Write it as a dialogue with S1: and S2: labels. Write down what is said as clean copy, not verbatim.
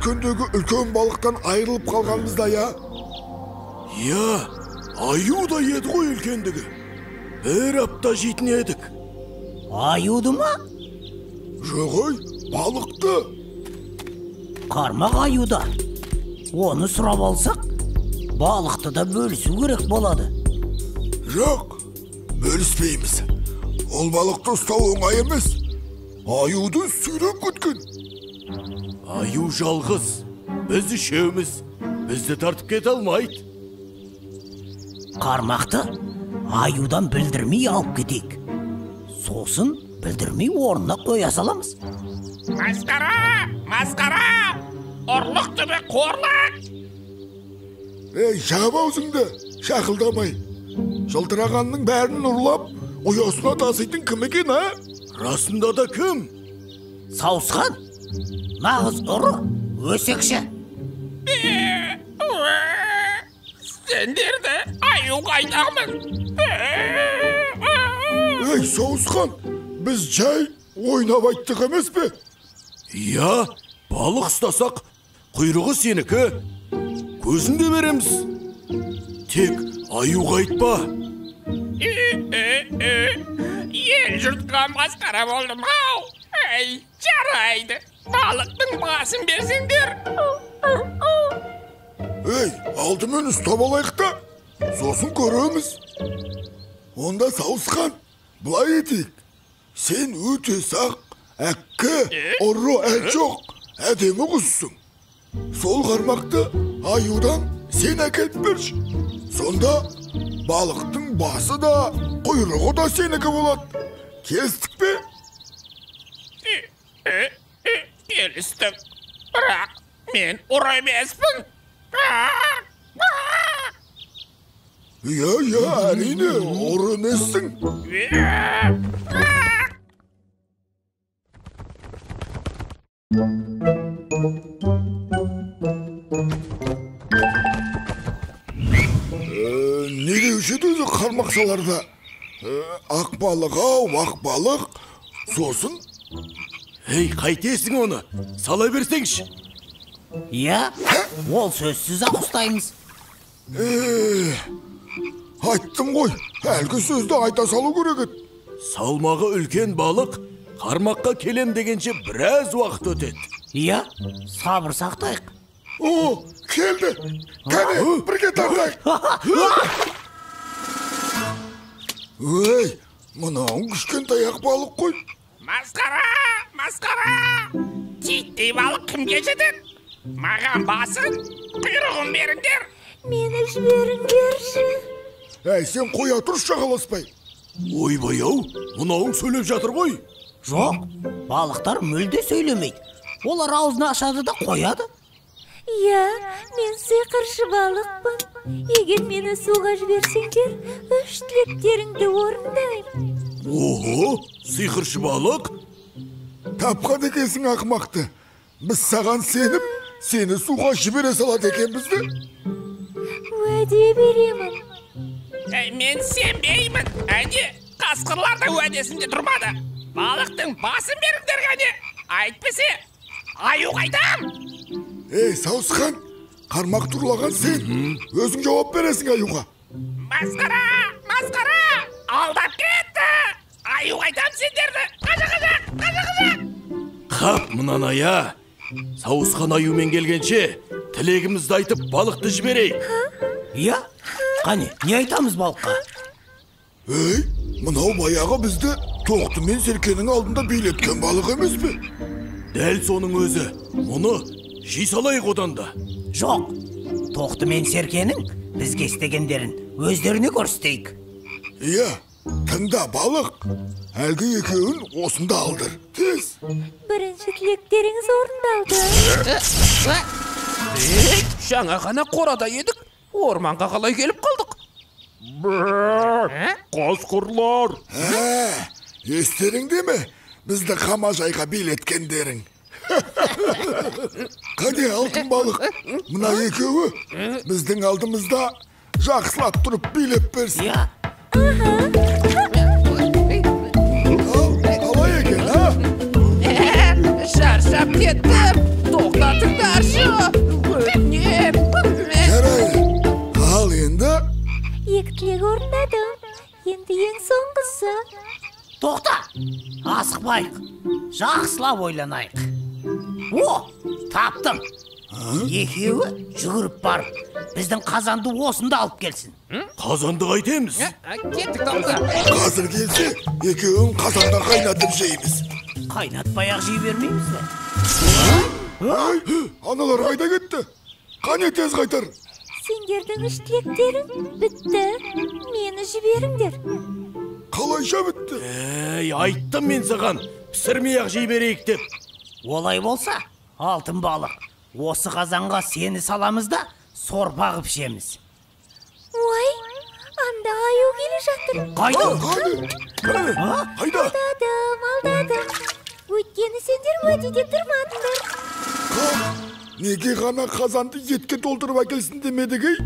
S1: өткөндөгү үлкен балыктан айрылып калганбызда я?
S2: Я, аю да еді ғой үлкендігі. Бір апта жейтін едік.
S3: Аюды ма?
S1: Жогой, балықты.
S3: Қармақ аюда. Оны сұрап алсақ, балықты да бөлісу керек болады.
S1: Жоқ, бөліспейміз. Ол балықты ұстау оңай емес. Аюды сүйреп кеткен.
S2: Аю жалғыз, біз үшеуміз. Бізді тартып кете алмайды.
S3: Қармақты аюдан білдірмей алып кетейік. Сосын білдірмей орнына қоя саламыз.
S4: Масқара! Ұрлық түбі қорлық!
S1: Ей, жап аузыңды, шақылдамай. Жылтырағанның бәрін ұрлап, ұясына таситын кім екен, а?
S2: Расында да кім?
S3: Сауысқан, нағыз ұры, өсекші.
S4: Сендерді аю қайтамын.
S1: Ей, Сауысқан, біз жай ойнап айттық емес пе?
S2: Я, балық ұстасақ, құйрығы сенікі. Көзін де береміз. Тек аю қайтпа.
S4: Ел жұртқа масқара болдым ау. Ей, жарайды. Балықтың басын берсеңдер.
S1: Ей, алдымен ұстап алайық та, сосын көреміз. Онда Сауысқан, бұлай етейік. Сен өте сақ, әккі, ұры жоқ, әдемі құссың. Сол қармақты аюдан сен әкеліп берші. Сонда балықтың басы да, құйрығы да сенікі болады. Кестік пе?
S4: Келістік. Бірақ мен ұры емеспін.
S1: Я, әрине, ұры емессің. Не деуші еді қармақшаларда? Ақ балық ау, ақ балық, сосын?
S2: Ей, қайтесің оны? Сала берсеңші.
S3: Я, ол сөзсіз ақ ұстаймыз.
S1: Айттым ғой, әлгі сөзді айта салу керек еді.
S2: Салмағы үлкен балық, қармаққа келем дегенше біраз уақыт өтеді.
S3: Я, сабыр сақтайық.
S1: О, келді. Кәне, бірге тартайық. Өй, мынауың кішкентай ақ балық қой.
S4: Масқара! Титтей балық кімге жетеді? Маған басын, құйрығын беріңдер.
S5: Мені жіберіңдерші.
S1: Әй, сен қоя тұрш жағаласпай.
S2: Ойбай ау, мынауың сөйлеп жатыр ғой.
S3: Жоқ, балықтар мүлде сөйлемейді. Олар аузын ашады да қояды.
S5: Я, мен сиқыршы балықпын. Егер мені суға жіберсеңдер, 3 тілектеріңді орындаймын.
S2: Ого, сиқыршы балық?
S1: Тапқан екенсің ақымақты. Біз саған сеніп, сені суға жібере салады екенбізді.
S5: Уәде беремін.
S4: Мен сенбеймін. Әне, қасқырлар да уәдесінде тұрмады. Балықтың басын беріңдер ғане. Айтпесе, аю қайтам.
S1: Ей, Сауысқан, қармақ тұрлаған сен. Өзің жауап бересің аюға.
S4: Масқара! Алдап кетті. Аю қайтам сендерді. Қажа!
S2: Қап, мұнан ая. Сауысқан аюмен келгенше, тілегімізді айтып балықты жіберейік.
S3: Я, қане, не айтамыз балыққа?
S1: Ей, мынау баяғы бізді Тоқты мен Серкенің алдында билеткен балық емес пе?
S2: Дәл соның өзі. Оны жей салайық одан да.
S3: Жоқ, Тоқты мен Серкенің бізге істегендерін өздеріне көрсетейік.
S1: Иә, тыңда балық. Әлгі екеуін осында алдыр. Тез.
S5: Бірінші тілектеріңіз орындалды.
S4: Жаңа ғана қорада едік. Орманға қалай келіп қалдық?
S2: Қасқырлар!
S1: Естеріңде ме? Бізді қамажайға билеткендерің. Қане алтын балық, мына екеуі біздің алдымызда жақсылап тұрып билеп берсін.
S3: Я.
S1: Қалай екен, а?
S4: Шаршап кеттім. Тоқтатыңдаршы. Өтінем.
S1: Жарайды. Ал енді
S5: Екі тілек орындадым. Енді ең соңғысы.
S3: Тоқта, асықпайық. Жақсылап ойланайық. О, таптым. Екеуі жүгіріп барып, біздің қазанды осында алып келсін.
S2: Қазанды қайтеміз?
S4: Кеттік тоқта.
S1: қазір келсе, екеуін қазанда қайнатып жейміз.
S3: Қайнатпай-ақ жей бермейміз бе?
S1: Ай, аналар қайда кетті? Қане тез қайтар.
S5: Сендердің үш тілектерің бітті. Мені жіберіңдер.
S1: Қалайша бітті?
S2: Айттым мен саған, пісірмей-ақ жей берейік деп.
S3: Олай болса, алтын балық. Осы қазанға сені саламыз да, сорпа қып ішеміз.
S5: Ой, анда аю келе жатыр.
S3: Қайда?
S1: Қане? Қайда?
S5: Алдадым. Өйткені сендер уәдеде тұрмадыңдар.
S1: Неге ғана қазанды етке толтырып әкелсін демедік ей?